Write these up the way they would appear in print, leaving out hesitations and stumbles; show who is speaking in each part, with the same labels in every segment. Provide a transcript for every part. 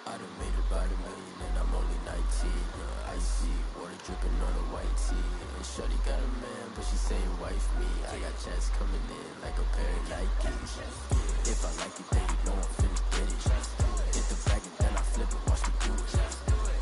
Speaker 1: I done made about a million and I'm only 19. Icy water dripping on a white tee. And shorty got a man, but she saying wife me. I got checks coming in like a pair of Nikes. If I like it, then you know I'm finna get it. Hit the bag and then I flip it, watch me do it.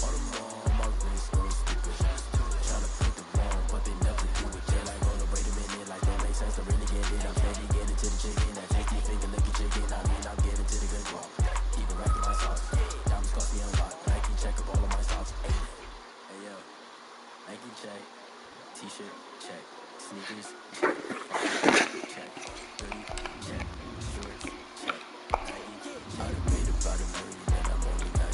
Speaker 1: All the more on my wrist, going stupid. Tryna put them on, but they never do it. They're like, hold up, wait a minute, like don't make sense to really get it. I'm steady getting to the chicken, that tasty finger licking chicken. I mean, I'm getting to the good walk. Keep it racking my sauce. Diamonds cost me a lot. Nike check up all of my stocks. Hey yo, Nike check. T-shirt check. Sneakers check. Check. Hoodie check. Shorts check. Nike. I done made about a million and I'm only 19.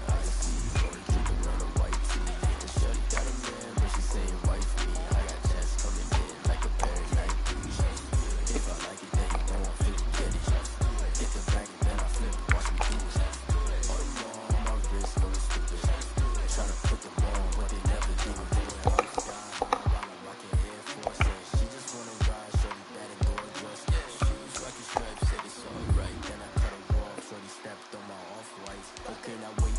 Speaker 1: I see water dripping on a white tee. And shorty got a man, but she saying wife me. I got checks coming in like a pair of Nikes. If I like it, then you know I'm finna get it. Hit the bag and then I flip it, watch me do it. All the more on my wrist, going stupid. Tryna put them on, but they never do it. While I'm rocking Air Force, she just wanna ride, shorty bad and gorgeous. She was rocking stripes, said it's alright. Then I cut her off, shorty stepped on my off-whites. Okay, now wait.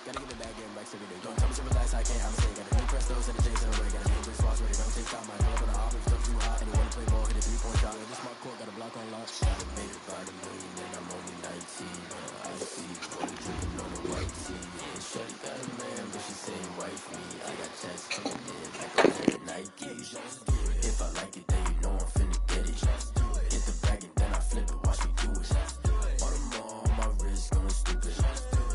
Speaker 1: Gotta get the bag and racks every day. Don't tell me to relax, I can't, I'm saying. Got a new Prestos and a Jason away. Got a new British Boss ready, don't take time. I pull up on the hop, if it's too hot. And you wanna play ball, hit a 3-point shot. This smart court, got a block on lock. I done made about a million and I'm only 19. I see water dripping on a white tee. And shorty got a man, but she saying wife me. I got checks coming in like a pair of Nikes. If I like it, then you know I'm finna get it. Hit the bag and then I flip it, watch me do it. All the more on my wrist, going stupid.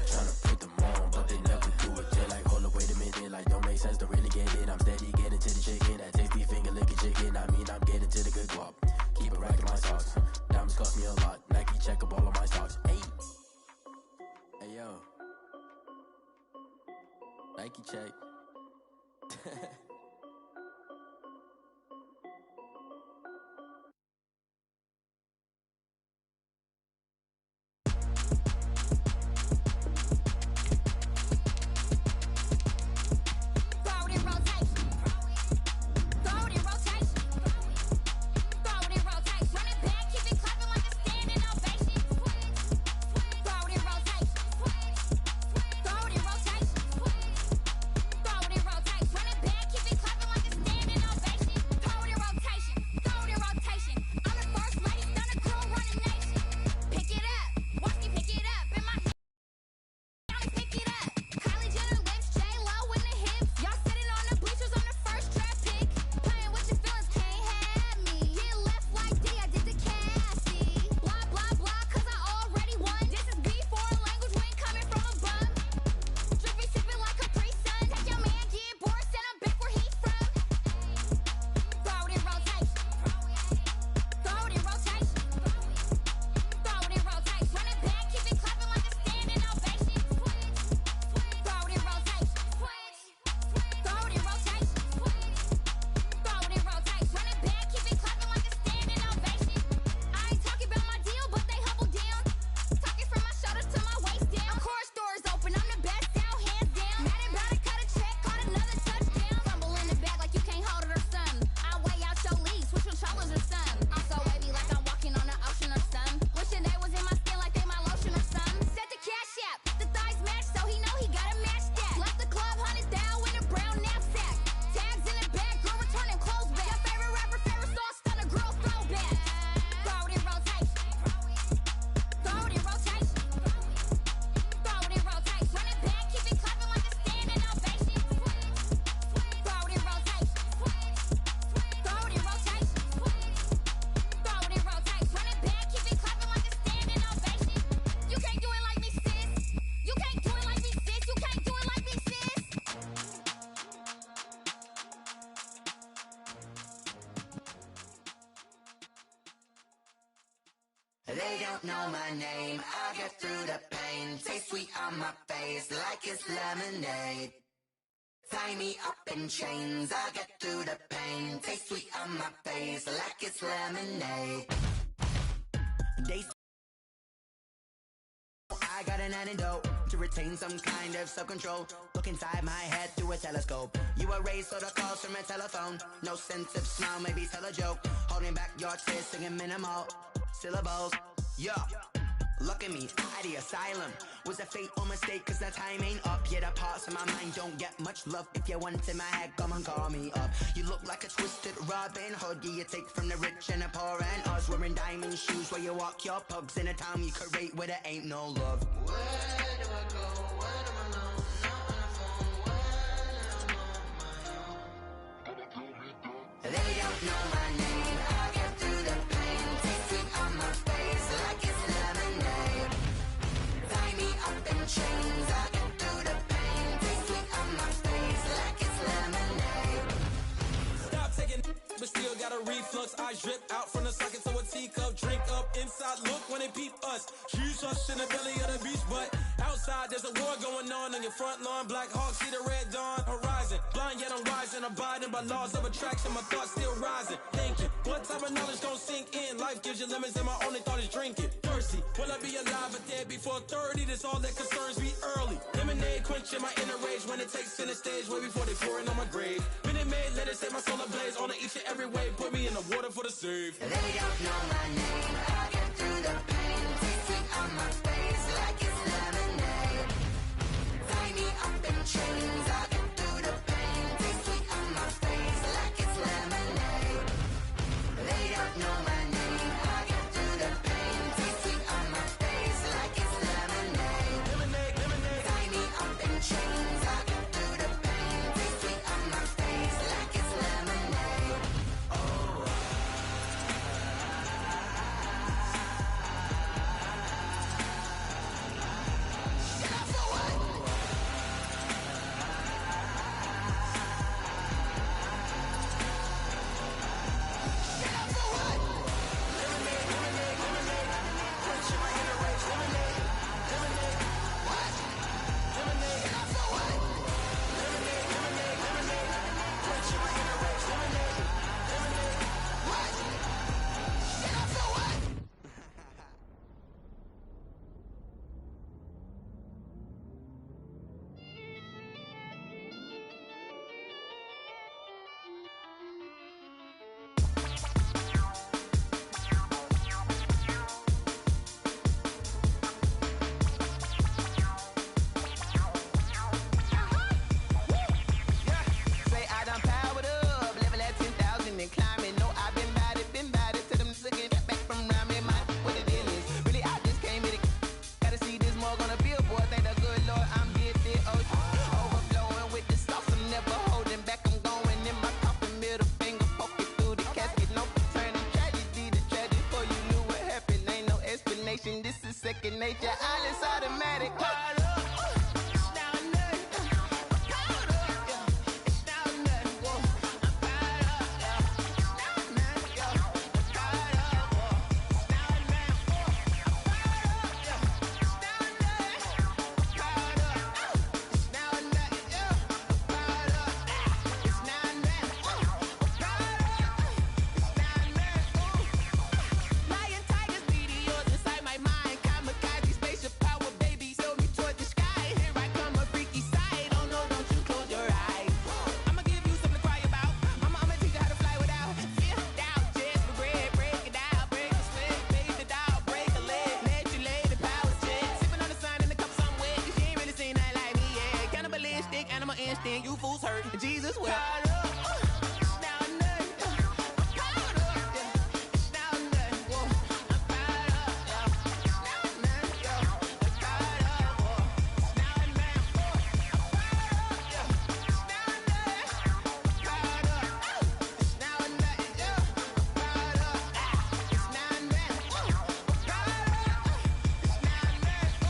Speaker 1: Tryna put them on, but they never do it. They're like, hold up, wait a minute, like don't make sense to really get it. I'm steady getting to the chicken, that tasty finger licking chicken. I mean, I'm getting to the good guap. Keep it racking my socks. Diamonds cost me a lot. Nike check up all of my stocks. Hey yo, Nike check.
Speaker 2: They don't know my name, I get through the pain. Taste sweet on my face like it's lemonade. Tie me up in chains, I get through the pain. Taste sweet on my face like it's lemonade. I got an antidote to retain some kind of self-control. Look inside my head through a telescope. You erase all the calls from a telephone. No sense of smile, maybe tell a joke. Holding back your tears, singing minimal syllables. Yeah, Look at me, out the asylum. Was a fate or mistake, cause the time ain't up. Yet the parts of my mind don't get much love. If you want in my head, come and call me up. You look like a twisted Robin Hood. Yeah, you take from the rich and the poor and us. Wearing diamond shoes where you walk your pugs. In a town you create where there ain't no love. Where do I go? When am I alone? Not on the phone. When I'm on my own. They don't know my name. I get through the pain. Taste sweet on my face like it's lemonade. Tie me up in chains. I get through the pain. Taste sweet on my face like it's lemonade.
Speaker 3: Stop taking but still got a reflux. I drip out from the socket to a teacup. Drink up inside, look when they peep us. Huge us in the belly of the beach, but outside there's a war going on your front lawn. Black Hawk, see the red dawn horizon. Blind yet I'm rising, abiding by laws of attraction. My thoughts still rising. Thinking, what type of knowledge gon' sink in? Life gives you lemons and my only thought is drinking. Thirsty, will I be alive or dead before 30? That's all that concerns me early. Lemonade quenching my inner rage when it takes center stage way before they pour it on my grave. Minute Maid, let it set my soul ablaze on each and every way. Put me in the water for the save.
Speaker 2: They don't know my name. I get through the pain. Taste sweet on my face like it's lemonade. Tie me up in chains. I get through the pain. Taste sweet on my face like it's lemonade. They don't know my name. I get through the pain. Taste sweet on my face like it's lemonade.
Speaker 3: Lemonade, lemonade.
Speaker 2: Tie me up in chains. I get through the pain. Taste sweet on my face like it's lemonade. This is second nature, all is automatic. Caught up, it's now nothing. Caught up, yeah, it's now nothing. Whoa, I'm caught up, yeah, it's now nothing. Yeah, caught up, whoa, it's now nothing. I'm caught up, yeah, it's now nothing. Caught up, it's now nothing. Yeah, caught up, it's now nothing. Caught up, it's now nothing. Lion, tigers, meteors inside my mind. Kamikaze, spaceship power, baby, sail me toward the sky. Here I come, a freaky side. Oh no, don't you close your eyes. I'ma give you something to cry about. I'ma teach you how to fly without fear, doubt. Just regret, break it out, break the sweat, bathe the doll, break a leg, let you lay the power jet. Sipping on the sun in the cup some wet, 'cause you ain't really seen nothing like me yet. Cannibalistic, animal instinct, you fools hurt. Jesus wept. Caught up, it's now nothing. Caught up, yeah, it's now nothing. Whoa, I'm caught up, yeah, it's now nothing. Yeah, caught up, whoa, it's now nothing. Whoa, I'm caught up, yeah, it's now nothing. Caught up, it's now nothing. Yeah, caught up, it's now nothing. Whoa, I'm caught up, it's now nothing.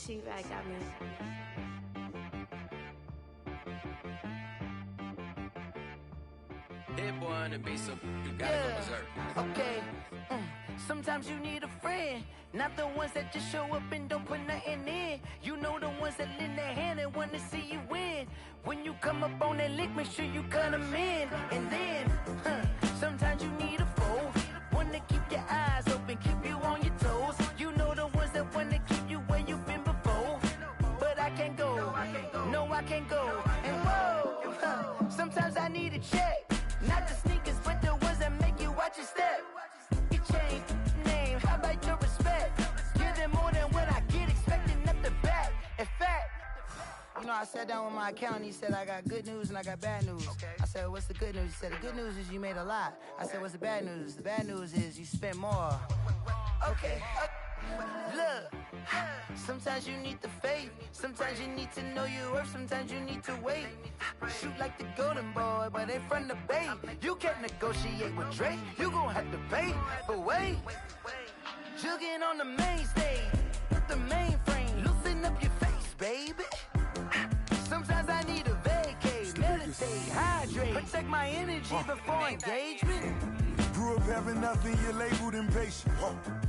Speaker 4: T-Bag got me.
Speaker 1: Hit boy on the beat, so you gotta go berserk.
Speaker 2: Okay. Sometimes you need a friend, not the ones that just show up and don't put nothing in. You know the ones that lend their hand and want to see you win. When you come up on that lick, make sure you cut them in. And then, sometimes you need a foe, one to keep your eyes open, keep you on your toes. You know the ones that want to keep you where you've been before. But I can't go, no I can't go. And whoa, sometimes I need a check. Not the sneakers, but the ones that make you watch your step. You change name, how about your respect? Give them more than what I get, expecting up the back. In fact, you know, I sat down with my accountant, he said, I got good news and I got bad news. Okay. I said, what's the good news? He said, the good news is you made a lot. I said, what's the bad news? The bad news is you spent more. Okay. Look, sometimes you need the faith, sometimes you need to know your worth, sometimes you need to wait. Shoot like the golden boy, but they from the bay. You can't negotiate with Drake, you gon' have to pay. But wait, jugging on the main stage, with the mainframe, loosen up your face, baby. Sometimes I need a vacate, meditate, hydrate, protect my energy before engagement.
Speaker 5: Grew up having nothing, you're labeled impatient.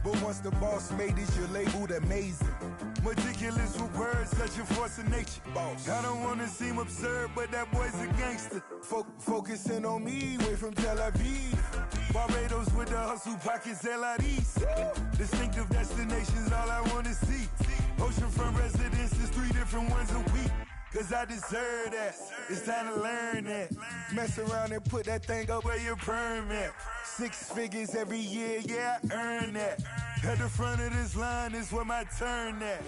Speaker 5: But once the boss made it, you're labeled amazing. Meticulous with words, such a force of nature. I don't wanna seem absurd, but that boy's a gangster. Focusing on me, way from Tel Aviv. Barbados with the hustle pockets, LIDs. Distinctive destinations, all I wanna see. Oceanfront residences, 3 different ones a week. Cause I deserve that, it's time to learn that. Mess around and put that thing up where your permit. 6 figures every year, yeah, I earn that. At the front of this line is where my turn at.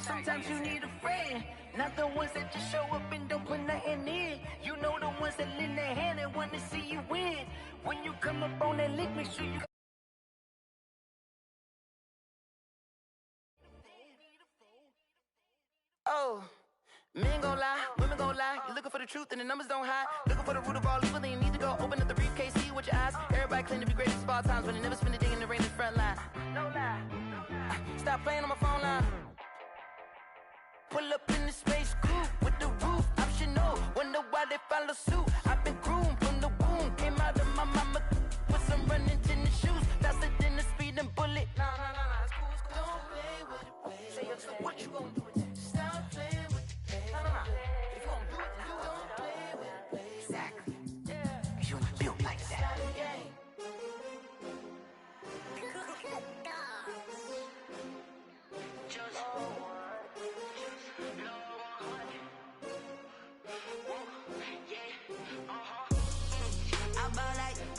Speaker 2: Sometimes you need a friend, not the ones that just show up and don't put nothing in. You know the ones that lend their hand and want to see you win. When you come up on that lick, make sure you... Oh. Men gon' lie, women gon' lie. You're looking for the truth and the numbers don't hide. Looking for the root of all evil, then you need to go open up the briefcase, see with your eyes. Everybody claim to be greatest of all times, but they never spend a day in the rain in the front line. No lie. Stop playing on my phone line. Pull up in the space coupe with the roof optional. Wonder why they follow suit. I've been groomed from the womb. Came out of my mama with some running tennis shoes. Faster than the speeding bullet. No, it's cool, it's cool. Don't play with it, baby. Say so what you gon' do with it? Stop playing with it. If you don't do it, then you don't play with it, baby. Exactly. Yeah. You ain't built like that.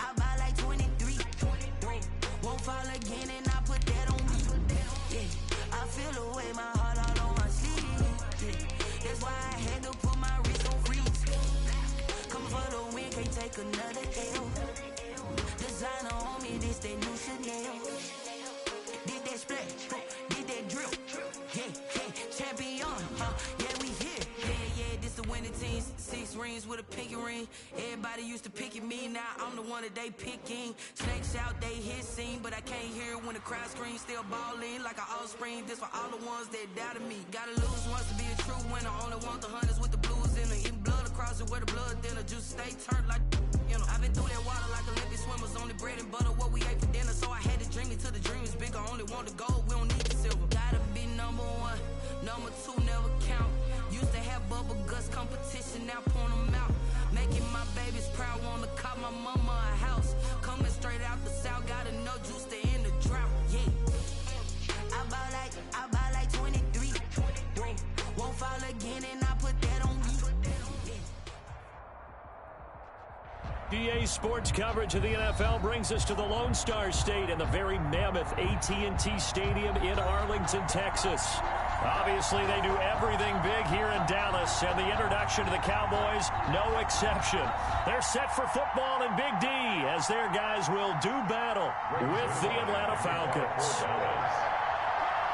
Speaker 2: I buy like 23. Won't fall again and I put that on me. Yeah. I feel the way my heart all on my sleeve. Yeah. That's why I had to put my wrist on freeze. Come for the win, can't take another L. Designer on me, this that new Chanel. Did that splash, did that drip. Yeah, champion, yeah, we here. Yeah, this the winning team. 6 rings with a pinky ring. Everybody used to pick at me, now I'm the one that they picking. Snakes out, they hit scene, but I can't hear it when the crowd screams. Still balling like an offspring. This for all the ones that doubted me. Gotta lose once to be a true winner. Only want the hunters with the blues in it. Eating blood across it where the blood dinner. Juice stay turned like, you know. I've been through that water like Olympic swimmers. Only bread and butter, what we ate for dinner. So I had to dream it till the dream is big. I only want the gold, we don't need the silver. Gotta be number 1, number 2 never count. Used to have bubble guts competition, now point them out. Making my babies proud, wanna cop my mama a house. Coming straight out the south, gotta know juice to end the drought, yeah. I buy like 23. Won't fall again and I put that on me.
Speaker 6: DA Sports coverage of the NFL brings us to the Lone Star State and the very mammoth AT&T Stadium in Arlington, Texas. Obviously, they do everything big here in Dallas, and the introduction to the Cowboys, no exception. They're set for football in Big D as their guys will do battle with the Atlanta Falcons.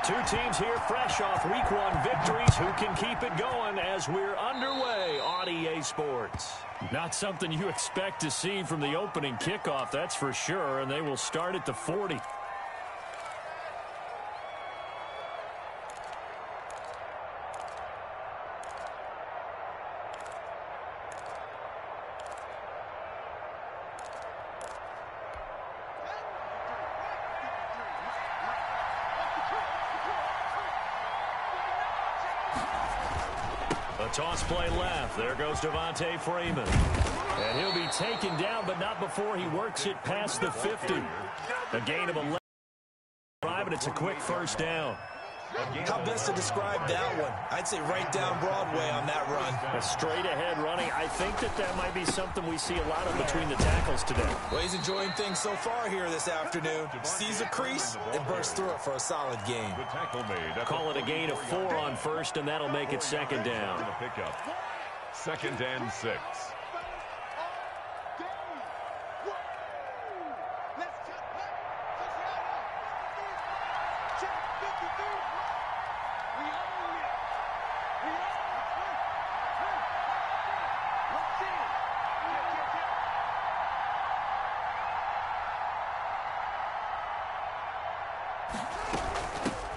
Speaker 6: 2 teams here fresh off Week 1 victories. Who can keep it going as we're underway on EA Sports? Not something you expect to see from the opening kickoff, that's for sure, and they will start at the 40. toss play left. There goes Devontae Freeman. And he'll be taken down, but not before he works it past the 50. A gain of 11. And it's a quick first down.
Speaker 3: How best to describe that one? I'd say right down Broadway on that run.
Speaker 6: A straight-ahead running. I think that might be something we see a lot of between the tackles today.
Speaker 3: Well, he's enjoying things so far here this afternoon. Sees a crease and bursts through it for a solid gain.
Speaker 6: Call it a gain of 4 on first, and that'll make it second down.
Speaker 4: Second and 6.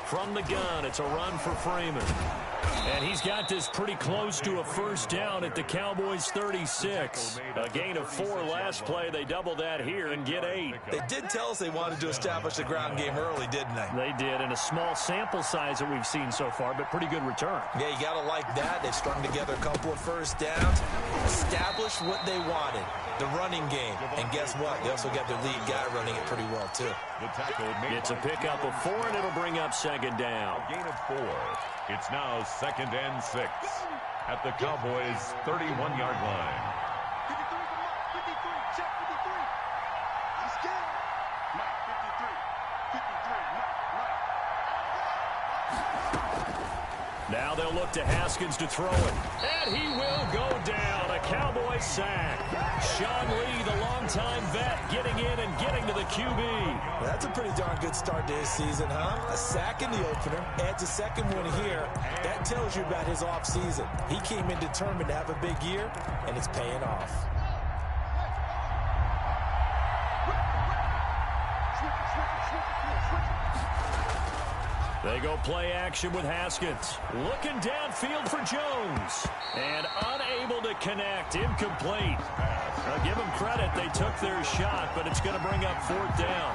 Speaker 6: From the gun, it's a run for Freeman. And he's got this pretty close to a first down at the Cowboys' 36. A gain of 4 last play. They double that here and get 8.
Speaker 3: They did tell us they wanted to establish the ground game early, didn't they?
Speaker 6: They did, in a small sample size that we've seen so far, but pretty good return.
Speaker 3: Yeah, you got to like that. They've strung together a couple of first downs, established what they wanted, the running game. And guess what? They also got their lead guy running it pretty well, too.
Speaker 6: It's a pickup of 4, and it'll bring up second down.
Speaker 4: A gain of 4. It's now second and 6 at the Cowboys' 31-yard line.
Speaker 5: 53, check 53. He's scared. Mike, 53.
Speaker 6: Now they'll look to Haskins to throw it. And he will go down. A Cowboy sack. Sean Lee, the longtime vet, getting in and getting to the QB.
Speaker 3: That's a pretty darn good start to his season, huh? A sack in the opener, adds a second one here. That tells you about his offseason. He came in determined to have a big year, and it's paying off.
Speaker 6: They go play action with Haskins. Looking downfield for Jones. And unable to connect. Incomplete. Give them credit. They took their shot, but it's going to bring up 4th down.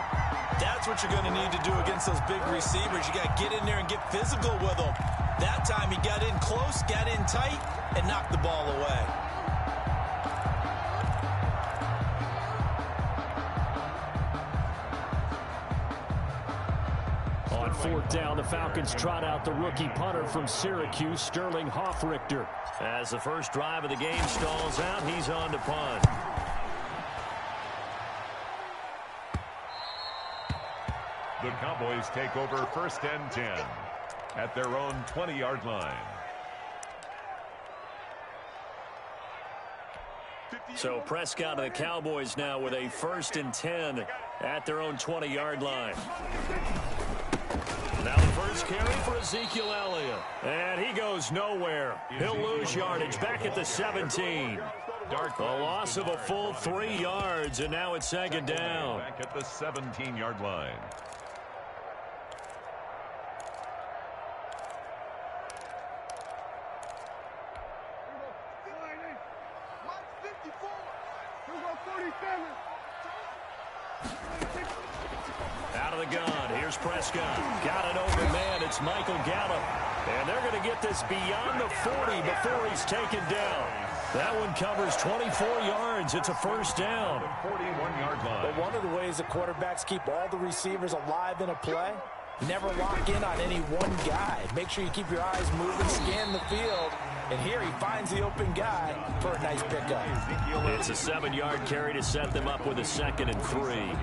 Speaker 3: That's what you're going to need to do against those big receivers. You got to get in there and get physical with them. That time he got in close, got in tight, and knocked the ball away.
Speaker 6: On 4th down, the Falcons trot out the rookie punter from Syracuse, Sterling Hoffrichter. As the first drive of the game stalls out, he's on to punt.
Speaker 4: The Cowboys take over 1st and 10 at their own 20-yard line.
Speaker 6: So Prescott and the Cowboys now with a 1st and 10 at their own 20-yard line. Now the first carry for Ezekiel Elliott. And he goes nowhere. He'll lose yardage back at the 17. A loss of a full 3 yards, and now it's second down.
Speaker 4: Back at the 17-yard line.
Speaker 6: Out of the gun, here's Prescott. Got it over man, it's Michael Gallup. And they're going to get this beyond the 40 before he's taken down. That one covers 24 yards. It's a first down.
Speaker 4: 41-yard line.
Speaker 3: But one of the ways the quarterbacks keep all the receivers alive in a play, never lock in on any one guy. Make sure you keep your eyes moving, scan the field. And here he finds the open guy for a nice pickup.
Speaker 6: It's a 7-yard carry to set them up with a 2nd and 3.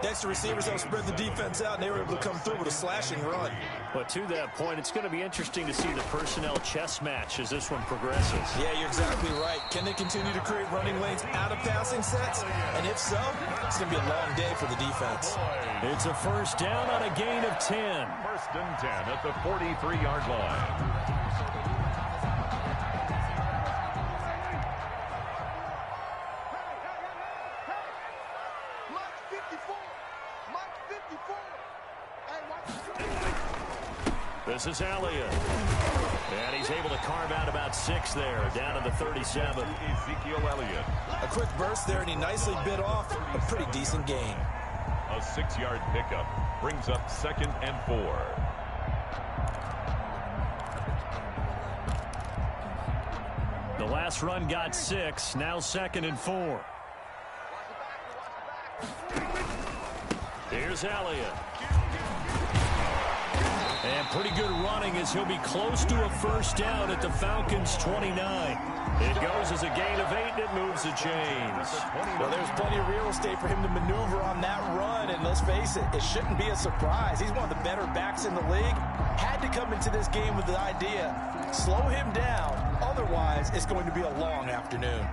Speaker 3: Next to receivers that spread the defense out, and they were able to come through with a slashing run.
Speaker 6: But to that point, it's going to be interesting to see the personnel chess match as this one progresses.
Speaker 3: Yeah, you're exactly right. Can they continue to create running lanes out of passing sets? And if so, it's going to be a long day for the defense.
Speaker 6: It's a first down on a gain of 10.
Speaker 4: 1st and 10 at the 43-yard line.
Speaker 6: This is Elliott. And he's able to carve out about 6 there, down to the 37.
Speaker 4: Ezekiel Elliott.
Speaker 3: A quick burst there, and he nicely bit off a pretty decent gain.
Speaker 4: A 6-yard pickup brings up 2nd and 4.
Speaker 6: The last run got 6. Now 2nd and 4. Here's Elliott. And pretty good running as he'll be close to a first down at the Falcons' 29. It goes as a gain of 8, and it moves the chains.
Speaker 7: Well, there's plenty of real estate for him to maneuver on that run, and let's face it, it shouldn't be a surprise. He's one of the better backs in the league. Had to come into this game with the idea, slow him down, otherwise it's going to be a long afternoon.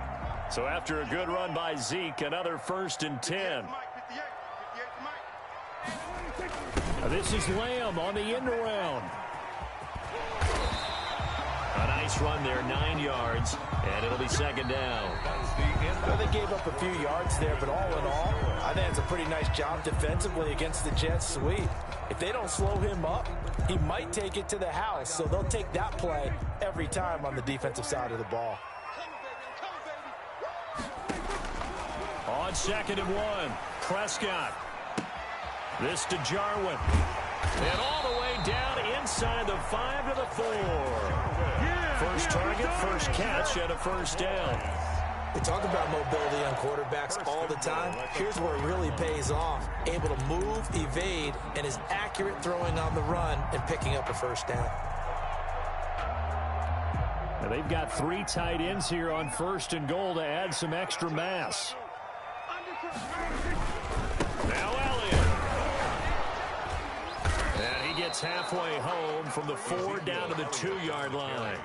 Speaker 6: So after a good run by Zeke, another 1st and 10. This is Lamb on the end around. A nice run there, 9 yards, and it'll be 2nd down.
Speaker 7: Well, they gave up a few yards there, but all in all, I think it's a pretty nice job defensively against the Jets sweep. If they don't slow him up, he might take it to the house, so they'll take that play every time on the defensive side of the ball.
Speaker 6: On 2nd and 1, Prescott. This to Jarwin. And all the way down inside the 5 to the 4. First target, first catch, and a first down.
Speaker 7: We talk about mobility on quarterbacks all the time. Here's where it really pays off. Able to move, evade, and is accurate throwing on the run and picking up a first down.
Speaker 6: Now they've got 3 tight ends here on 1st and goal to add some extra mass. Now Elliott. And he gets halfway home from the 4 down to the 2-yard line.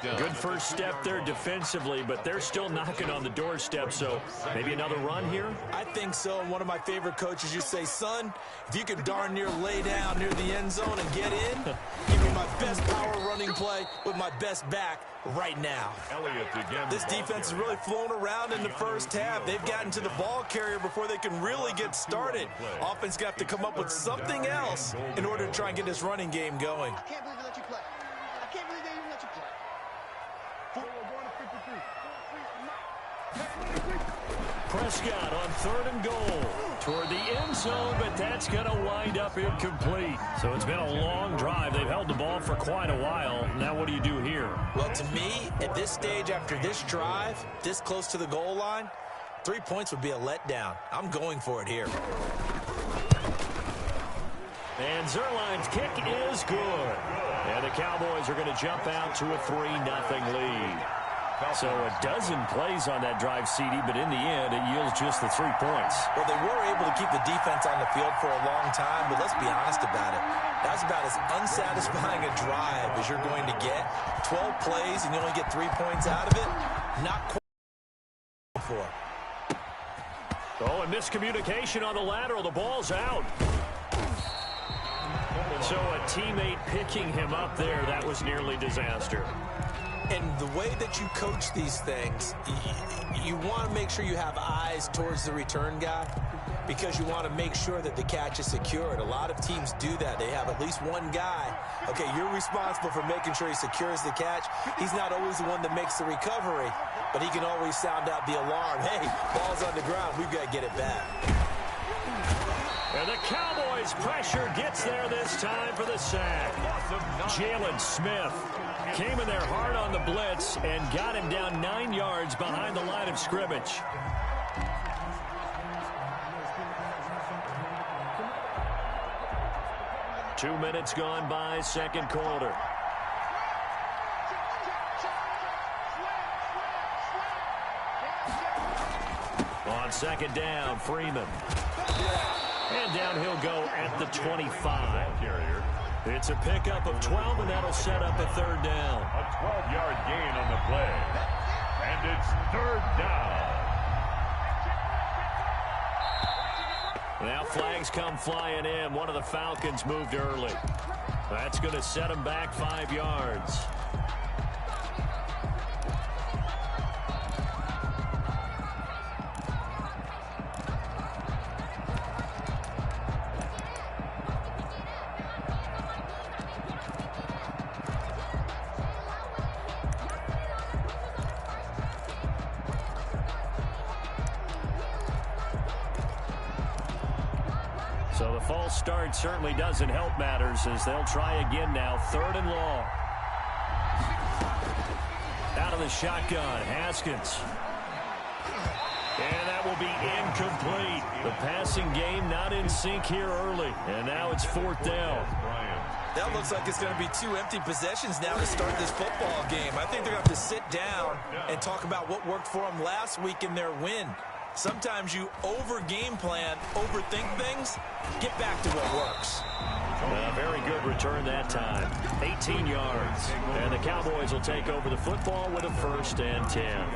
Speaker 6: Good first step there defensively, but they're still knocking on the doorstep, so maybe another run here?
Speaker 7: I think so. And one of my favorite coaches used to say, son, if you can darn near lay down near the end zone and get in, give me my best power running play with my best back right now. This defense has really flown around in the first half. They've gotten to the ball carrier before they can really get started. Offense got to come up with something else in order to try and get this running game going.
Speaker 8: I can't believe they let you play. I can't believe they even let you play.
Speaker 6: Prescott on 3rd and goal toward the end zone, but that's going to wind up incomplete. So it's been a long drive. They've held the ball for quite a while. Now what do you do here?
Speaker 7: Well, to me, at this stage after this drive, this close to the goal line, 3 points would be a letdown. I'm going for it here.
Speaker 6: And Zerline's kick is good. And the Cowboys are going to jump out to a 3-0 lead. So a dozen plays on that drive, CD, but in the end, it yields just the 3 points.
Speaker 7: Well, they were able to keep the defense on the field for a long time, but let's be honest about it. That's about as unsatisfying a drive as you're going to get. 12 plays and you only get 3 points out of it. Not quite for.
Speaker 6: Oh, and miscommunication on the lateral. The ball's out. So a teammate picking him up there, that was nearly disaster.
Speaker 7: And the way that you coach these things, you want to make sure you have eyes towards the return guy because you want to make sure that the catch is secured. A lot of teams do that. They have at least one guy. Okay, you're responsible for making sure he secures the catch. He's not always the one that makes the recovery, but he can always sound out the alarm. Hey, ball's on the ground. We've got to get it back.
Speaker 6: And the Cowboys' pressure gets there this time for the sack. Jalen Smith came in there hard on the blitz and got him down 9 yards behind the line of scrimmage. Two minutes gone by, second quarter. On 2nd down, Freeman. And down he'll go at the 25. It's a pickup of 12, and that'll set up a 3rd down.
Speaker 4: A 12-yard gain on the play. And it's 3rd down.
Speaker 6: Now flags come flying in. One of the Falcons moved early. That's going to set him back 5 yards. So the false start certainly doesn't help matters as they'll try again now. 3rd and long. of the shotgun. Haskins. And that will be incomplete. The passing game not in sync here early. And now it's 4th down.
Speaker 7: That looks like it's going to be 2 empty possessions now to start this football game. I think they're going to have to sit down and talk about what worked for them last week in their win. Sometimes you over-game plan, overthink things. Get back to what works.
Speaker 6: A very good return that time. 18 yards. And the Cowboys will take over the football with a 1st and 10.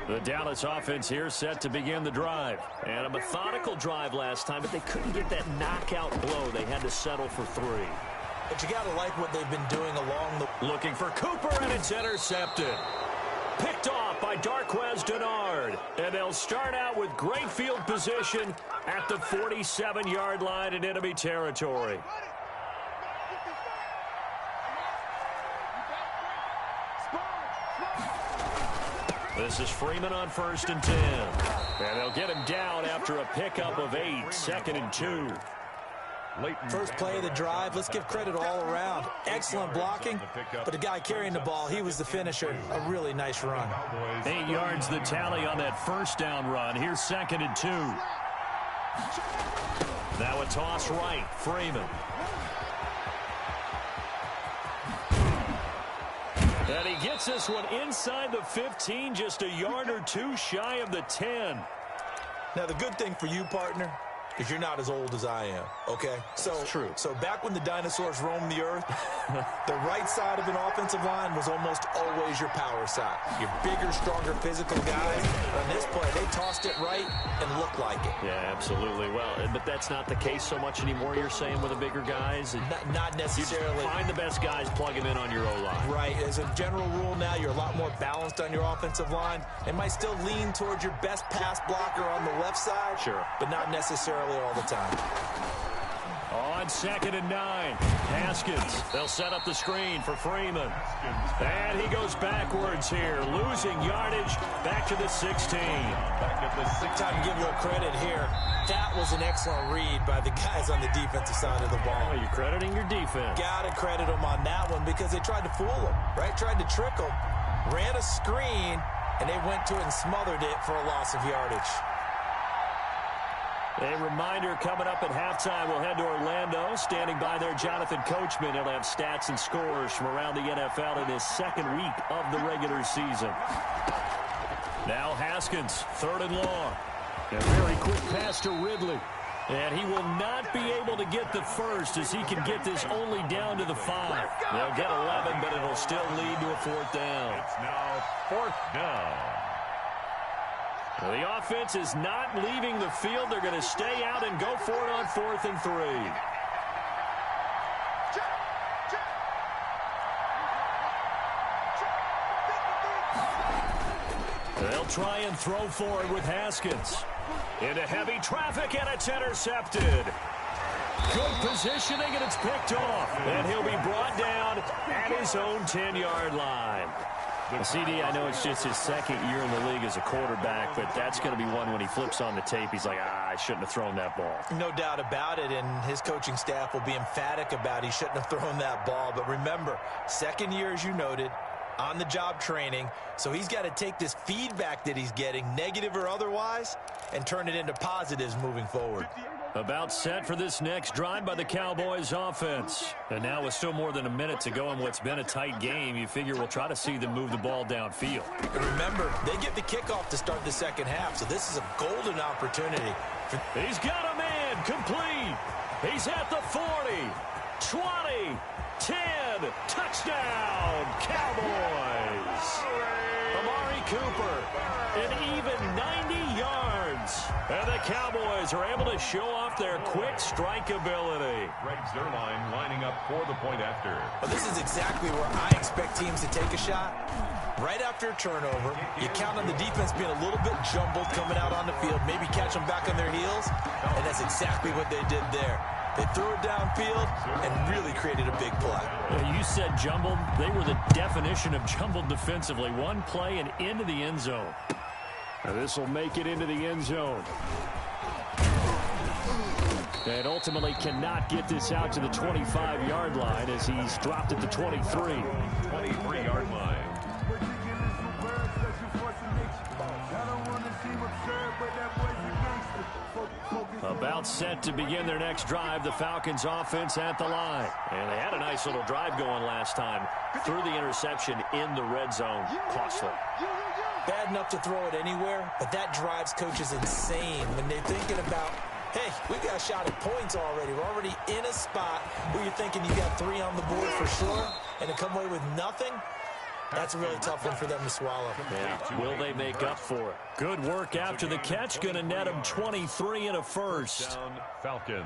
Speaker 6: The Dallas offense here set to begin the drive. And a methodical drive last time, but they couldn't get that knockout blow. They had to settle for 3.
Speaker 7: But you got to like what they've been doing along the...
Speaker 6: Looking for Cooper, and it's intercepted. Picked off by Darquez Dennard. And they'll start out with great field position at the 47-yard line in enemy territory. This is Freeman on 1st and 10. And they'll get him down after a pickup of 8, 2nd and 2.
Speaker 7: First play of the drive, let's give credit all around. Excellent blocking, but the guy carrying the ball, he was the finisher. A really nice run.
Speaker 6: 8 yards the tally on that 1st down run. Here's 2nd and 2. Now a toss right, Freeman. And he gets this one inside the 15, just a yard or 2 shy of the 10.
Speaker 7: Now, the good thing for you, partner, is you're not as old as I am, okay? So,
Speaker 6: true.
Speaker 7: So back when the dinosaurs roamed the earth, the right side of an offensive line was almost always your power side. Your bigger, stronger, physical guys. On this play, they tossed it right and looked like it.
Speaker 6: Yeah, absolutely. Well, but that's not the case so much anymore, you're saying, with the bigger guys?
Speaker 7: Not necessarily.
Speaker 6: You find the best guys, plug them in on your O-line.
Speaker 7: Right. As a general rule now, you're a lot more balanced on your offensive line. They might still lean towards your best pass blocker on the left side.
Speaker 6: Sure.
Speaker 7: But not necessarily all the time.
Speaker 6: On 2nd and 9, Haskins. They'll set up the screen for Freeman. And he goes backwards here, losing yardage back to the 16.
Speaker 7: Time to give you a credit here. That was an excellent read by the guys on the defensive side of the ball.
Speaker 6: Oh, you're crediting your defense.
Speaker 7: Got to credit them on that one because they tried to fool them, right? Tried to trick them, ran a screen, and they went to it and smothered it for a loss of yardage.
Speaker 6: A reminder coming up at halftime, we'll head to Orlando. Standing by there, Jonathan Coachman. He'll have stats and scores from around the NFL in his 2nd week of the regular season. Now Haskins, 3rd and long. A very quick pass to Ridley. And he will not be able to get the first as he can get this only down to the 5. They'll get 11, but it'll still lead to a 4th down.
Speaker 4: It's now 4th down.
Speaker 6: The offense is not leaving the field. They're going to stay out and go for it on 4th and 3. They'll try and throw for it with Haskins. Into heavy traffic, and it's intercepted. Good positioning, and it's picked off. And he'll be brought down at his own 10-yard line. Well, CD, I know it's just his 2nd year in the league as a quarterback, but that's going to be one when he flips on the tape, he's like, I shouldn't have thrown that ball.
Speaker 7: No doubt about it, and his coaching staff will be emphatic about he shouldn't have thrown that ball. But remember, 2nd year, as you noted, on-the-job training, so he's got to take this feedback that he's getting, negative or otherwise, and turn it into positives moving forward.
Speaker 6: About set for this next drive by the Cowboys offense. And now with still more than a minute to go in what's been a tight game, you figure we'll try to see them move the ball downfield.
Speaker 7: And remember, they get the kickoff to start the 2nd half, so this is a golden opportunity.
Speaker 6: He's got a man complete. He's at the 40, 20, 10, touchdown, Cowboys. Amari Cooper, an even 90 yards. And the Cowboys are able to show off their quick strike ability.
Speaker 4: Greg Zuerlein lining up for the point after.
Speaker 7: Well, this is exactly where I expect teams to take a shot. Right after a turnover, you count on the defense being a little bit jumbled coming out on the field, maybe catch them back on their heels, and that's exactly what they did there. They threw it downfield and really created a big play.
Speaker 6: You said jumbled. They were the definition of jumbled defensively. One play and into the end zone. Now this will make it into the end zone. And ultimately cannot get this out to the 25-yard line as he's dropped at the 23.
Speaker 4: 23-yard line.
Speaker 6: About set to begin their next drive, the Falcons offense at the line. And they had a nice little drive going last time. Threw the interception in the red zone. Costly.
Speaker 7: Bad enough to throw it anywhere, but that drives coaches insane when they're thinking about, hey, we've got a shot at points already. We're already in a spot where you're thinking you got 3 on the board for sure, and to come away with nothing, that's a really tough one for them to swallow.
Speaker 6: Yeah. Will they make up for it? Good work after the catch. Going to net them 23 and a first.
Speaker 4: Down Falcons.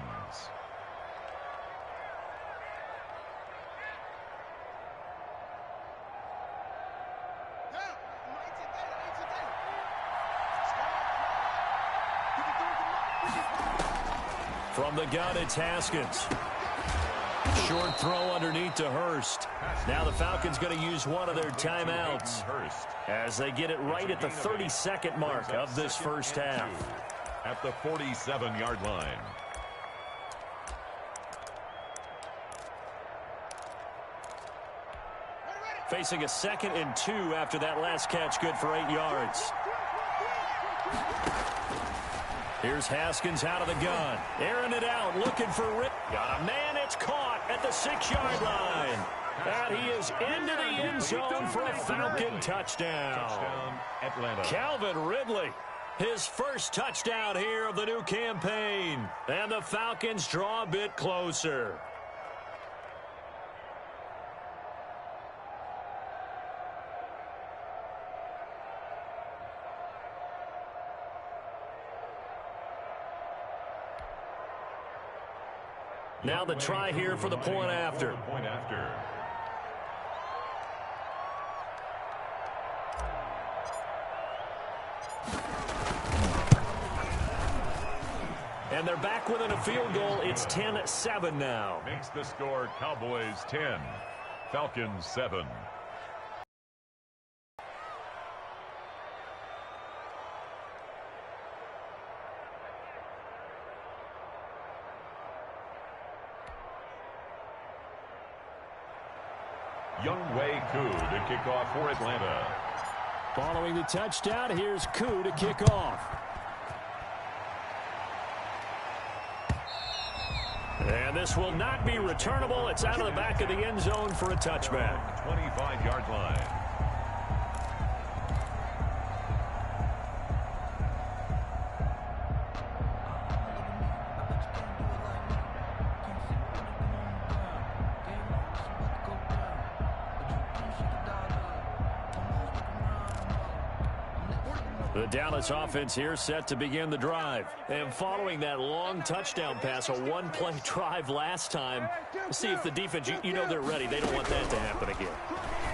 Speaker 6: From the gun, it's Haskins. Short throw underneath to Hurst. Now the Falcons going to use one of their timeouts as they get it right at the 32nd mark of this first half.
Speaker 4: At the 47-yard line.
Speaker 6: Facing a 2nd and 2 after that last catch, good for 8 yards. Here's Haskins out of the gun. Airing it out, looking for Rick. Got a man, it's caught at the 6-yard line. And he is into the end zone for a Falcon touchdown.
Speaker 4: Touchdown, Atlanta.
Speaker 6: Calvin Ridley, his first touchdown here of the new campaign. And the Falcons draw a bit closer. Now the try here for the point after. And they're back within a field goal. It's 10-7 now.
Speaker 4: Makes the score Cowboys 10, Falcons 7. Younghoe Koo to kick off for Atlanta.
Speaker 6: Following the touchdown, here's Koo to kick off. And this will not be returnable. It's out of the back of the end zone for a touchback.
Speaker 4: 25-yard line.
Speaker 6: The Dallas offense here set to begin the drive. And following that long touchdown pass, a one-play drive last time, see if the defense, you know they're ready. They don't want that to happen again.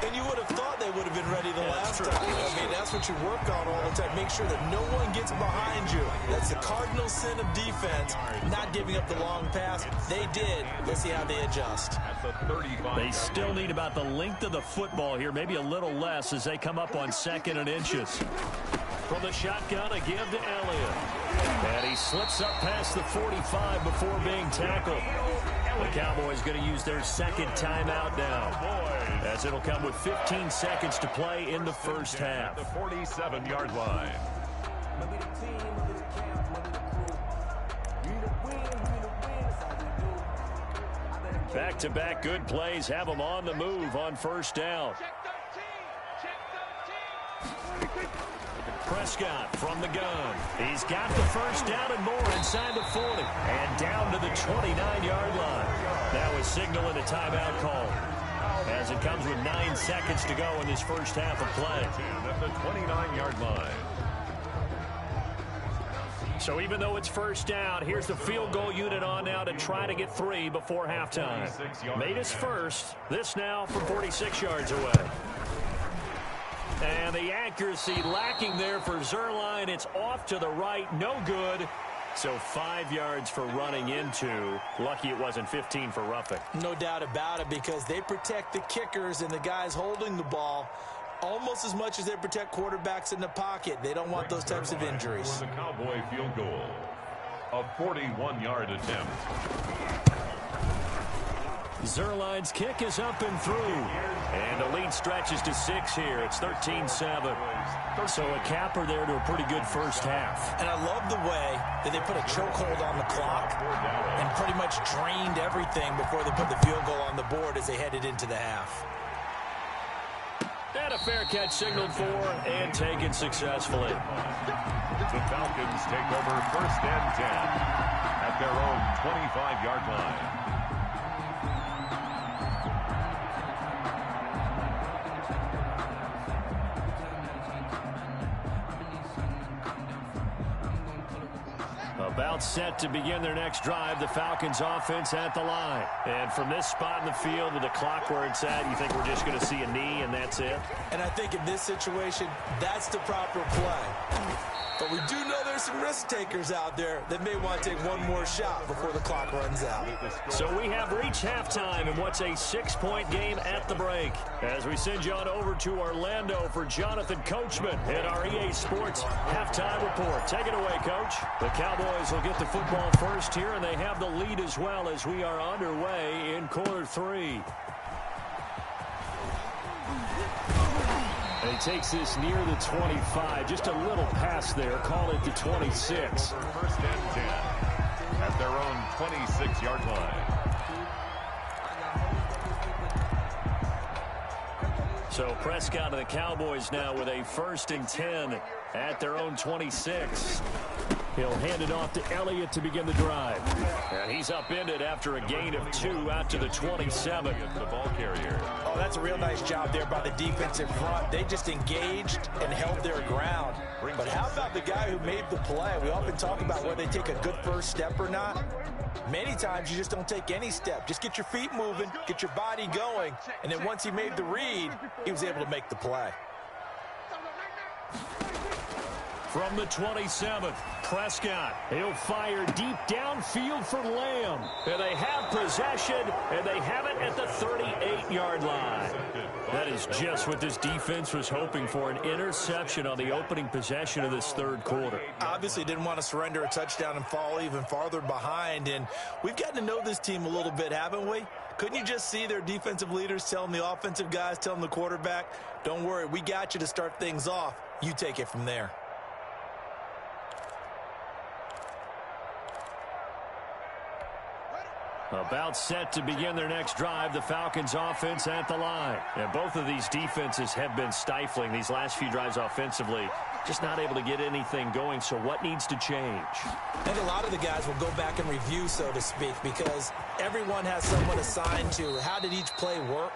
Speaker 7: And you would have thought they would have been ready the last time. I mean, that's what you work on all the time. Make sure that no one gets behind you. That's the cardinal sin of defense, not giving up the long pass. They did. Let's see how they adjust.
Speaker 6: They still need about the length of the football here, maybe a little less as they come up on 2nd and inches. From the shotgun, a give to Elliott. And he slips up past the 45 before being tackled. The Cowboys going to use their 2nd timeout now, as it'll come with 15 seconds to play in the first half.
Speaker 4: The 47-yard line.
Speaker 6: Back-to-back good plays have them on the move on first down. Prescott from the gun. He's got the first down and more inside the 40. And down to the 29-yard line. That was signaling a timeout call, as it comes with 9 seconds to go in this first half of play.
Speaker 4: At the 29-yard line.
Speaker 6: So even though it's first down, here's the field goal unit on now to try to get 3 before halftime. Made his first. This now from 46 yards away. And the accuracy lacking there for Zerline. It's off to the right. No good. So 5 yards for running into. Lucky it wasn't 15 for roughing.
Speaker 7: No doubt about it, because they protect the kickers and the guys holding the ball almost as much as they protect quarterbacks in the pocket. They don't want those types of injuries.
Speaker 4: For the Cowboy field goal. A 41-yard attempt.
Speaker 6: Zuerlein's kick is up and through. And the lead stretches to 6 here. It's 13-7. So a capper there to a pretty good first half.
Speaker 7: And I love the way that they put a chokehold on the clock and pretty much drained everything before they put the field goal on the board as they headed into the half.
Speaker 6: And a fair catch signaled for and taken successfully.
Speaker 4: The Falcons take over 1st and 10 at their own 25-yard line.
Speaker 6: About set to begin their next drive, the Falcons offense at the line. And from this spot in the field with the clock where it's at, you think we're just going to see a knee and that's it?
Speaker 7: And I think in this situation, that's the proper play. But we do know there's some risk takers out there that may want to take one more shot before the clock runs out.
Speaker 6: So we have reached halftime in what's a 6-point game at the break. As we send you on over to Orlando for Jonathan Coachman in our EA Sports halftime report. Take it away, Coach. The Cowboys will get the football first here, and they have the lead as well as we are underway in quarter 3. And he takes this near the 25, just a little pass there, call it the 26.
Speaker 4: 1st and 10 at their own 26-yard line.
Speaker 6: So Prescott and the Cowboys now with a 1st and 10 at their own 26. He'll hand it off to Elliott to begin the drive. And he's upended after a gain of 2 out to the 27.
Speaker 4: The ball carrier.
Speaker 7: Oh, that's a real nice job there by the defensive front. They just engaged and held their ground. But how about the guy who made the play? We often talk about whether they take a good first step or not. Many times you just don't take any step. Just get your feet moving, get your body going, and then once he made the read, he was able to make the play.
Speaker 6: From the 27th, Prescott. He'll fire deep downfield for Lamb. And they have possession, and they have it at the 38-yard line. That is just what this defense was hoping for, an interception on the opening possession of this 3rd quarter.
Speaker 7: Obviously didn't want to surrender a touchdown and fall even farther behind. And we've gotten to know this team a little bit, haven't we? Couldn't you just see their defensive leaders telling the offensive guys, telling the quarterback, don't worry, we got you to start things off. You take it from there.
Speaker 6: About set to begin their next drive, the Falcons offense at the line. And both of these defenses have been stifling these last few drives offensively. Just not able to get anything going, so what needs to change?
Speaker 7: I think a lot of the guys will go back and review, so to speak, because everyone has someone assigned to how did each play work.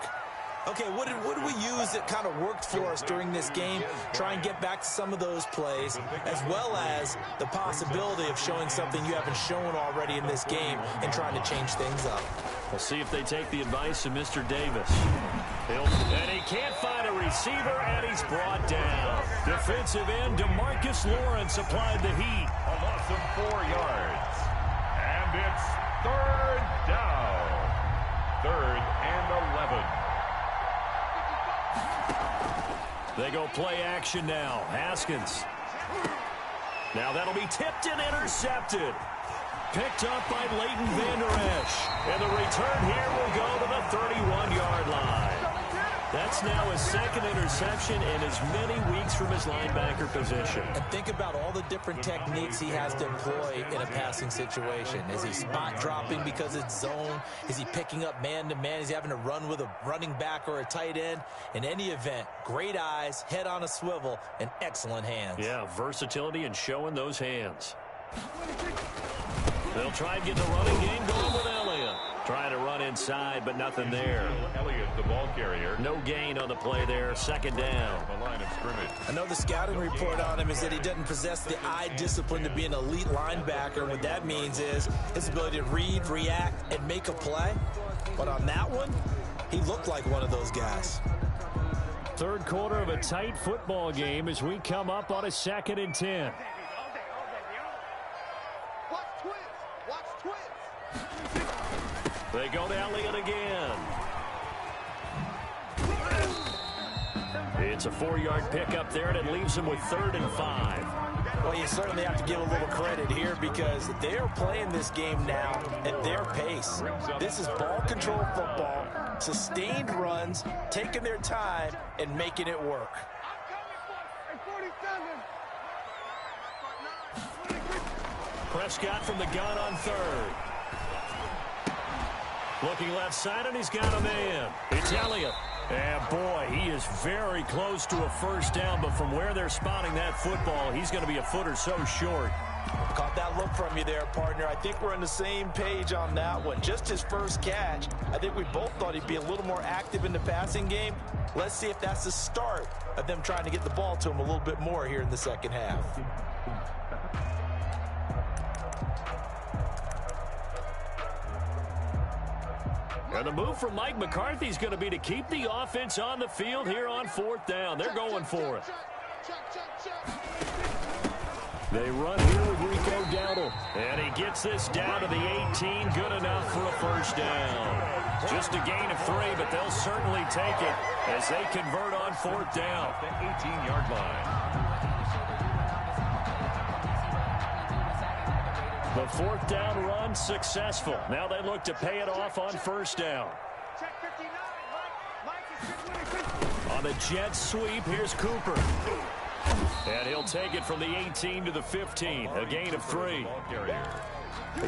Speaker 7: Okay, what did we use that kind of worked for us during this game? Try and get back to some of those plays, as well as the possibility of showing something you haven't shown already in this game and trying to change things up.
Speaker 6: We'll see if they take the advice of Mr. Davis. And he can't find a receiver, and he's brought down. Defensive end DeMarcus Lawrence applied the heat.
Speaker 4: A loss of 4 yards. And it's 3rd down. 3rd and 11.
Speaker 6: They go play action now. Haskins. Now that'll be tipped and intercepted. Picked up by Leighton Vander Esch. And the return here will go to the 31-yard line. That's now his 2nd interception in as many weeks from his linebacker position.
Speaker 7: And think about all the different techniques he has to employ in a passing situation. Is he spot dropping because it's zone? Is he picking up man-to-man? Is he having to run with a running back or a tight end? In any event, great eyes, head on a swivel, and excellent hands.
Speaker 6: Yeah, versatility and showing those hands. They'll try and get the running game going with Elliott. Trying to run inside, but nothing there.
Speaker 4: Elliott, the ball carrier.
Speaker 6: No gain on the play there. 2nd down.
Speaker 4: The line of scrimmage.
Speaker 7: I know the scouting report on him is that he doesn't possess the eye discipline to be an elite linebacker. What that means is his ability to read, react, and make a play. But on that one, he looked like one of those guys.
Speaker 6: 3rd quarter of a tight football game as we come up on a 2nd and 10. They go to Elliott again. It's a 4-yard pickup there, and it leaves him with 3rd and 5.
Speaker 7: Well, you certainly have to give a little credit here because they're playing this game now at their pace. This is ball control football, sustained runs, taking their time, and making it work.
Speaker 6: Prescott from the gun on third. Looking left side, and he's got a man. It's Elliott. And, boy, he is very close to a first down, but from where they're spotting that football, he's going to be a foot or so short.
Speaker 7: Caught that look from you there, partner. I think we're on the same page on that one. Just his first catch. I think we both thought he'd be a little more active in the passing game. Let's see if that's the start of them trying to get the ball to him a little bit more here in the second half.
Speaker 6: And the move from Mike McCarthy is going to be to keep the offense on the field here on fourth down. They're going for it. They run here with Rico Dowdle. And he gets this down to the 18. Good enough for a first down. Just a gain of 3, but they'll certainly take it as they convert on fourth down.
Speaker 4: The 18-yard line.
Speaker 6: The fourth down run successful. Now they look to pay it off on first down. On the jet sweep, here's Cooper. And he'll take it from the 18 to the 15. A gain of 3.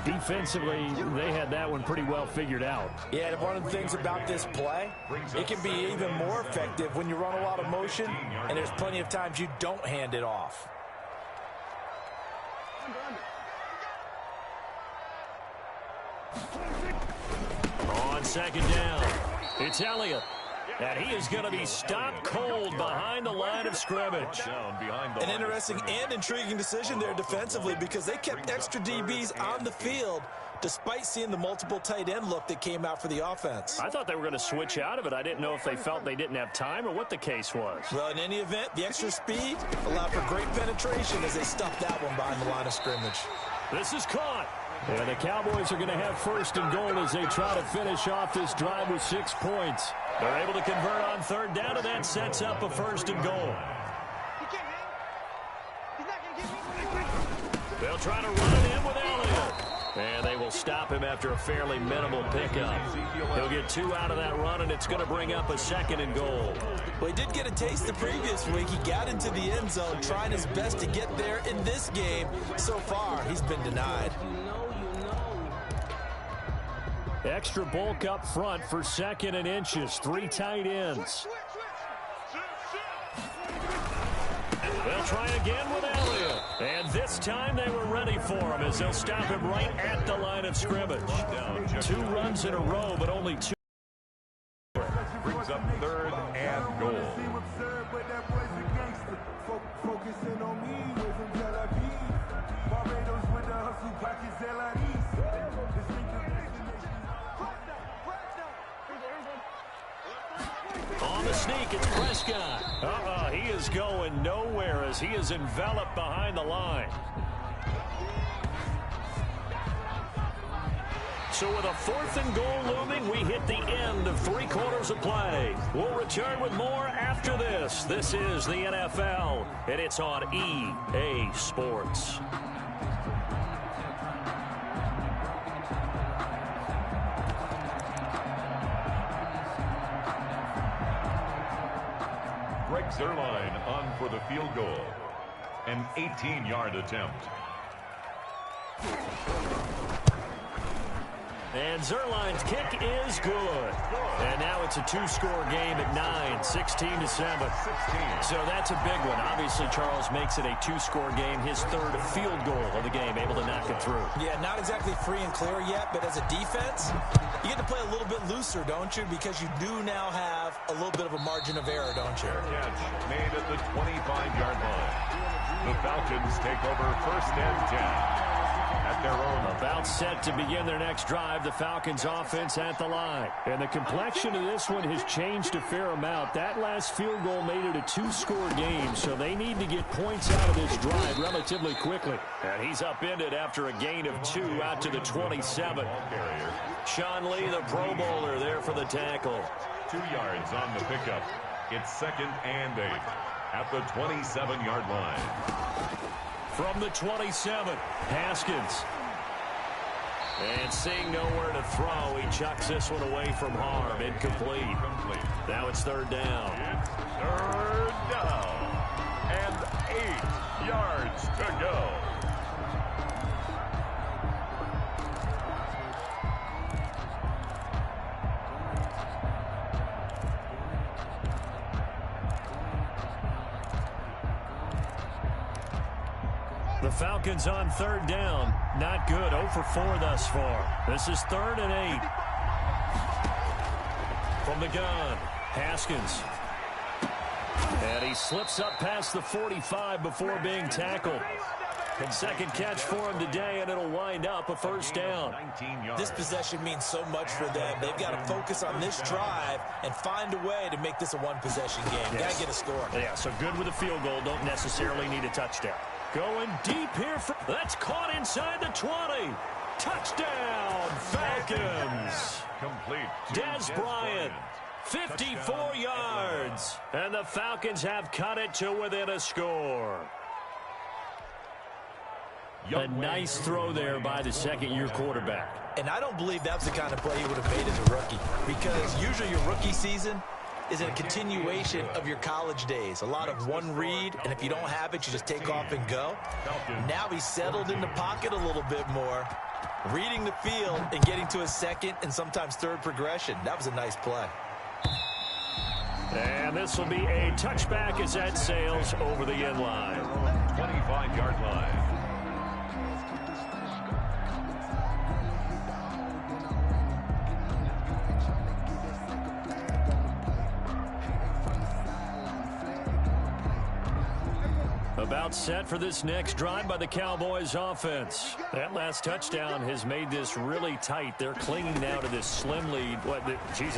Speaker 6: Defensively, they had that one pretty well figured out.
Speaker 7: Yeah, and one of the things about this play, it can be even more effective when you run a lot of motion, and there's plenty of times you don't hand it off.
Speaker 6: On second down, it's Elliott. And he is going to be stopped cold behind the line of scrimmage.
Speaker 7: An interesting and intriguing decision there defensively because they kept extra DBs on the field despite seeing the multiple tight end look that came out for the offense.
Speaker 6: I thought they were going to switch out of it. I didn't know if they felt they didn't have time or what the case was.
Speaker 7: Well, in any event, the extra speed allowed for great penetration as they stuffed that one behind the line of scrimmage.
Speaker 6: This is caught. And the Cowboys are going to have first and goal as they try to finish off this drive with 6 points. They're able to convert on third down, and that sets up a first and goal. They'll try to run it in with Elliott. And they will stop him after a fairly minimal pickup. He'll get 2 out of that run, and it's going to bring up a second and goal.
Speaker 7: Well, he did get a taste the previous week. He got into the end zone, trying his best to get there in this game. So far, he's been denied.
Speaker 6: Extra bulk up front for 2nd and inches. 3 tight ends. They'll try again with Elliott. And this time they were ready for him as they'll stop him right at the line of scrimmage. 2 runs in a row, but only 2.
Speaker 4: Brings up third and goal.
Speaker 5: Focusing on me with some Barbados with the hustle pockets,
Speaker 6: On the sneak, it's Prescott. He is going nowhere as he is enveloped behind the line. So with a 4th and goal looming, we hit the end of 3 quarters of play. We'll return with more after this. This is the NFL, and it's on EA Sports.
Speaker 4: Zerline on for the field goal. An 18-yard attempt.
Speaker 6: And Zerline's kick is good. And now it's a 2-score game at 9, 16-7. So that's a big one. Obviously, Charles makes it a 2-score game, his 3rd field goal of the game, able to knock it through.
Speaker 7: Yeah, not exactly free and clear yet, but as a defense, you get to play a little bit looser, don't you? Because you do now have a little bit of a margin of error, don't you?
Speaker 4: Catch made at the 25-yard line. The Falcons take over 1st and 10. At their own.
Speaker 6: About set to begin their next drive, the Falcons offense at the line. And the complexion of this one has changed a fair amount. That last field goal made it a 2-score game, so they need to get points out of this drive relatively quickly. And he's upended after a gain of 2 out to the 27. Sean Lee, the Pro Bowler, there for the tackle.
Speaker 4: 2 yards on the pickup. It's 2nd and 8 at the 27-yard line.
Speaker 6: From the 27, Haskins. And seeing nowhere to throw, he chucks this one away from harm. Incomplete. Now it's third down.
Speaker 4: It's third down. And 8 yards to go.
Speaker 6: The Falcons on third down. Not good. 0 for 4 thus far. This is 3rd and 8. From the gun, Haskins. And he slips up past the 45 before being tackled. And second catch for him today, and it'll wind up a first down.
Speaker 7: This possession means so much for them. They've got to focus on this drive and find a way to make this a one-possession game.
Speaker 6: Yes.
Speaker 7: Got to get a score.
Speaker 6: Yeah, so good with a field goal. Don't necessarily need a touchdown. Going deep here. That's caught inside the 20. Touchdown, Falcons.
Speaker 4: Complete.
Speaker 6: Des Bryant, 54 yards. And the Falcons have cut it to within a score. A nice throw there by the second-year quarterback.
Speaker 7: And I don't believe that's the kind of play he would have made as a rookie, because usually your rookie season is a continuation of your college days. A lot of one read, and if you don't have it, you just take off and go. Now he's settled in the pocket a little bit more, reading the field and getting to his second and sometimes third progression. That was a nice play.
Speaker 6: And this will be a touchback as that sails over the end line.
Speaker 4: 25-yard line.
Speaker 6: About set for this next drive by the Cowboys offense. That last touchdown has made this really tight. They're clinging now to this slim lead.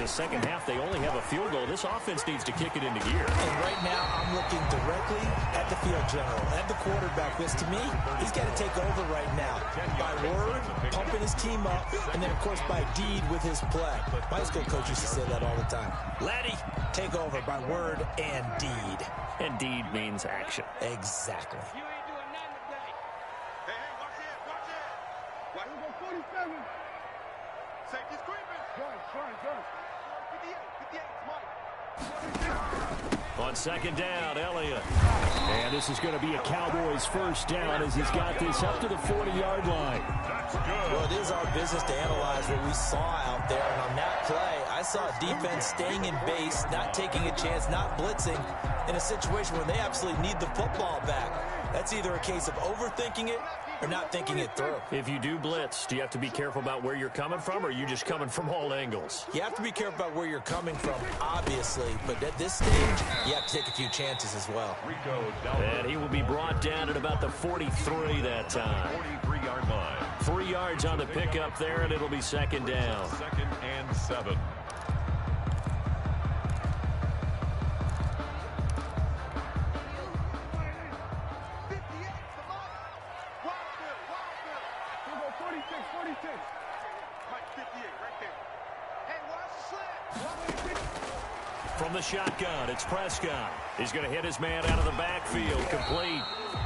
Speaker 6: Second half, they only have a field goal. This offense needs to kick it into gear.
Speaker 7: And right now, I'm looking directly at the field general, at the quarterback, because to me, he's got to take over right now. By word, pumping his team up, and then, of course, by deed with his play. My school coach used to say that all the time. Laddie, take over by word and deed.
Speaker 6: And deed means action.
Speaker 7: Exactly.
Speaker 8: You ain't doing nothing today. Hey, watch it, watch it. Watch it. 47. Safety's creeping. Gun. 58, Mike.
Speaker 6: On second down, Elliott. And this is going to be a Cowboys first down as he's got this up to the 40-yard line.
Speaker 4: That's good.
Speaker 7: Well, it is our business to analyze what we saw out there. And on that play, I saw defense staying in base, not taking a chance, not blitzing, in a situation where they absolutely need the football back. That's either a case of overthinking it or not thinking it through.
Speaker 6: If you do blitz, do you have to be careful about where you're coming from, or are you just coming from all angles?
Speaker 7: You have to be careful about where you're coming from, obviously, but at this stage, you have to take a few chances as well.
Speaker 4: And
Speaker 6: he will be brought down at about the 43 that time.
Speaker 4: 43-yard line.
Speaker 6: 3 yards on the pickup there, and it'll be second down.
Speaker 4: 2nd and 7.
Speaker 6: From the shotgun, it's Prescott. He's going to hit his man out of the backfield, complete.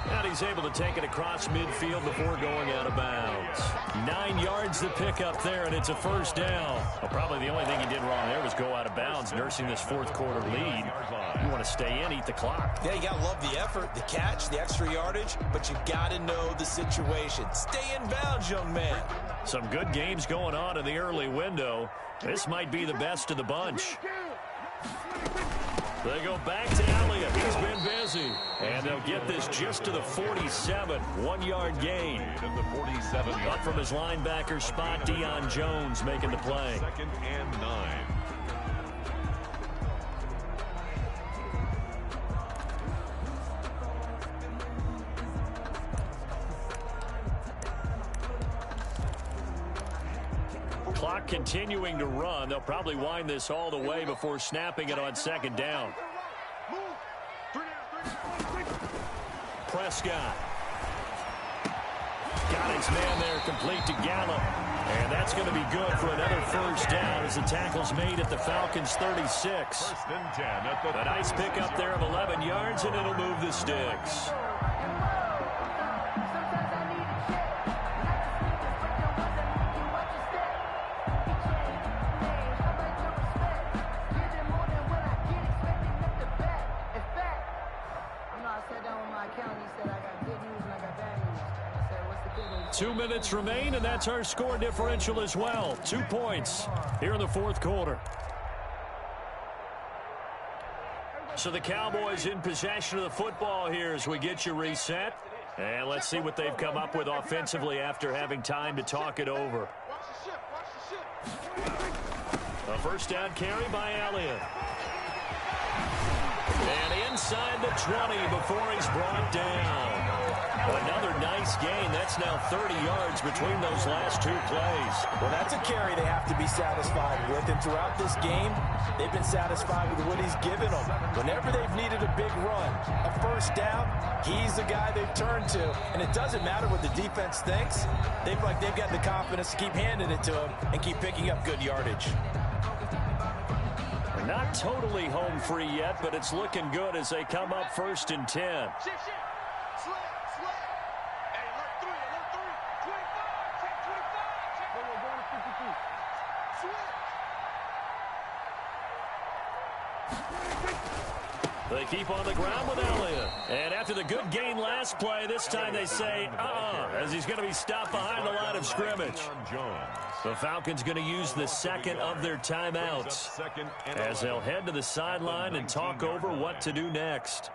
Speaker 6: And he's able to take it across midfield before going out of bounds. 9 yards to pick up there, and it's a first down. Well, probably the only thing he did wrong there was go out of bounds, nursing this fourth quarter lead. You want to stay in, eat the clock.
Speaker 7: Yeah, you got to love the effort, the catch, the extra yardage, but you got to know the situation. Stay in bounds, young man.
Speaker 6: Some good games going on in the early window. This might be the best of the bunch. They go back to Elliott. He's been busy. And they'll get this just to the 47. 1 yard gain. Up from his linebacker spot, Deion Jones making the play.
Speaker 4: 2nd and 9.
Speaker 6: Clock continuing to run. They'll probably wind this all the way before snapping it on second down. Prescott. Got his man there, complete to Gallup. And that's going to be good for another first down as the tackle's made at the Falcons' 36.
Speaker 4: 1st and 10 at the
Speaker 6: A nice pickup there of 11 yards, and it'll move the sticks. 2 minutes remain, and that's our score differential as well. 2 points here in the fourth quarter. So the Cowboys in possession of the football here as we get you reset. And let's see what they've come up with offensively after having time to talk it over. A first down carry by Elliott. And inside the 20 before he's brought down. Another nice gain. That's now 30 yards between those last 2 plays.
Speaker 7: Well, that's a carry they have to be satisfied with. And throughout this game, they've been satisfied with what he's given them. Whenever they've needed a big run, a first down, he's the guy they've turned to. And it doesn't matter what the defense thinks. They've got the confidence to keep handing it to him and keep picking up good yardage.
Speaker 6: Not totally home free yet, but it's looking good as they come up 1st and 10. They keep on the ground with Elliott. And after the good gain last play, this time they say, as he's going to be stopped behind the line of scrimmage. The Falcons going to use the second of their timeouts as they'll head to the sideline and talk over what to do next.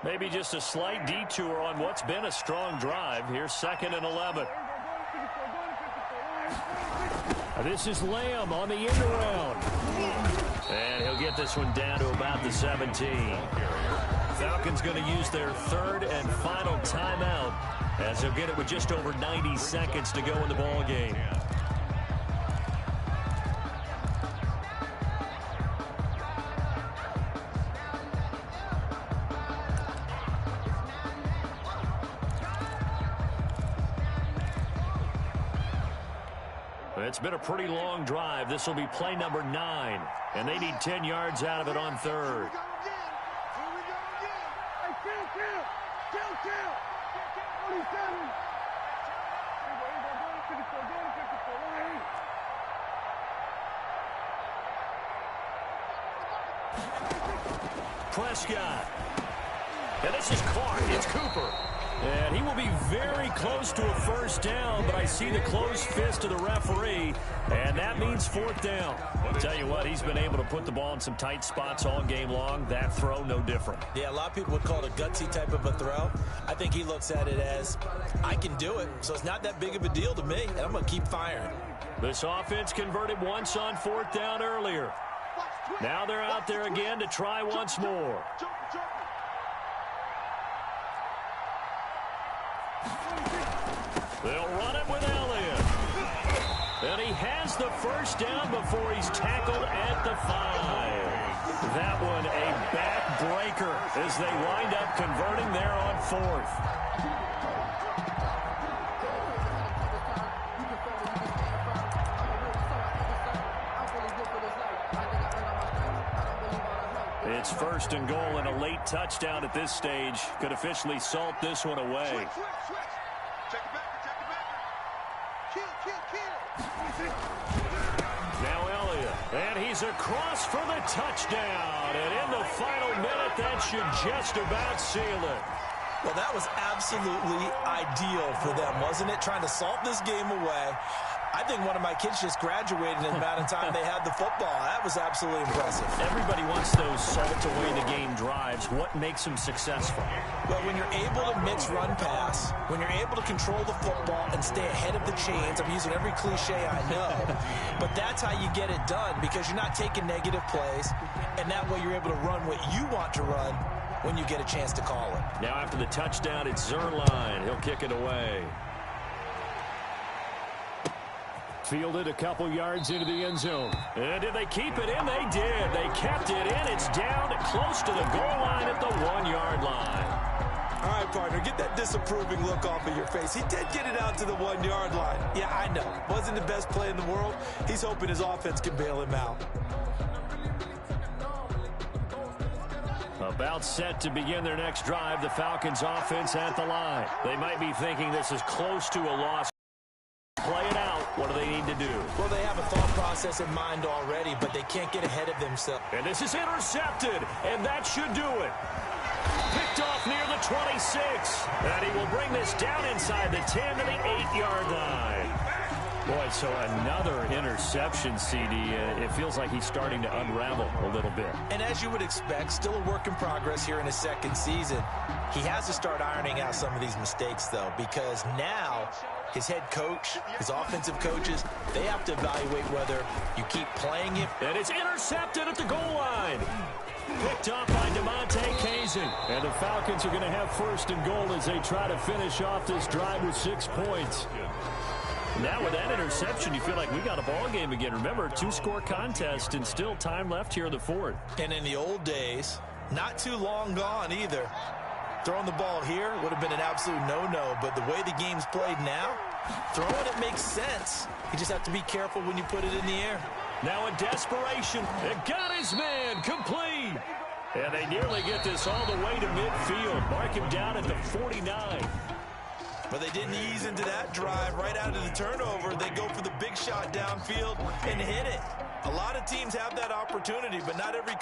Speaker 6: Maybe just a slight detour on what's been a strong drive. Here's 2nd and 11. This is Lamb on the end around. And he'll get this one down to about the 17. Falcons going to use their 3rd and final timeout as they'll get it with just over 90 seconds to go in the ball game. It's been a pretty long drive. This will be play number 9, and they need 10 yards out of it on 3rd. Prescott. And this is caught. It's Cooper. And he will be very close to a first down, but I see the closed fist of the referee, and that means 4th down. I'll tell you what, he's been able to put the ball in some tight spots all game long. That throw, no different.
Speaker 7: Yeah, a lot of people would call it a gutsy type of a throw. I think he looks at it as, I can do it, so it's not that big of a deal to me, and I'm going to keep firing.
Speaker 6: This offense converted once on 4th down earlier. Now they're out there again to try once more. They'll run it with Elliott. And he has the first down before he's tackled at the 5. That one a backbreaker as they wind up converting there on 4th. It's 1st and goal, and a late touchdown at this stage could officially salt this one away. Now Elliott, and he's across for the touchdown. And in the final minute, that should just about seal it.
Speaker 7: Well, that was absolutely ideal for them, wasn't it? Trying to salt this game away. I think one of my kids just graduated in the amount of time they had the football. That was absolutely impressive.
Speaker 6: Everybody wants those salt-away-the-game drives. What makes them successful?
Speaker 7: Well, when you're able to mix run-pass, when you're able to control the football and stay ahead of the chains, I'm using every cliche I know, but that's how you get it done because you're not taking negative plays, and that way you're able to run what you want to run when you get a chance to call it.
Speaker 6: Now after the touchdown, it's Zerline. He'll kick it away. Fielded a couple yards into the end zone. And did they keep it in? They did. They kept it in. It's down close to the goal line at the 1-yard line.
Speaker 7: All right, partner, get that disapproving look off of your face. He did get it out to the 1-yard line. Yeah, I know. Wasn't the best play in the world. He's hoping his offense can bail him out.
Speaker 6: About set to begin their next drive. The Falcons offense at the line. They might be thinking this is close to a loss. Play it out. What do they need to do?
Speaker 7: Well, they have a thought process in mind already, but they can't get ahead of themselves.
Speaker 6: And this is intercepted, and that should do it. Picked off near the 26, and he will bring this down inside the 10 to the 8-yard line. Boy, so another interception, CD. It feels like he's starting to unravel a little bit.
Speaker 7: And as you would expect, still a work in progress here in his second season. He has to start ironing out some of these mistakes, though, because now his head coach, his offensive coaches, they have to evaluate whether you keep playing him.
Speaker 6: And it's intercepted at the goal line. Picked off by DeMonte Kazin. And the Falcons are going to have first and goal as they try to finish off this drive with 6 points. Now with that interception, you feel like we got a ball game again. Remember, 2-score contest and still time left here in the fourth.
Speaker 7: And in the old days, not too long gone either. Throwing the ball here would have been an absolute no-no, but the way the game's played now, throwing it makes sense. You just have to be careful when you put it in the air.
Speaker 6: Now in desperation, it got his man complete. And they nearly get this all the way to midfield. Mark him down at the 49.
Speaker 7: But they didn't ease into that drive right out of the turnover. They go for the big shot downfield and hit it. A lot of teams have that opportunity, but not every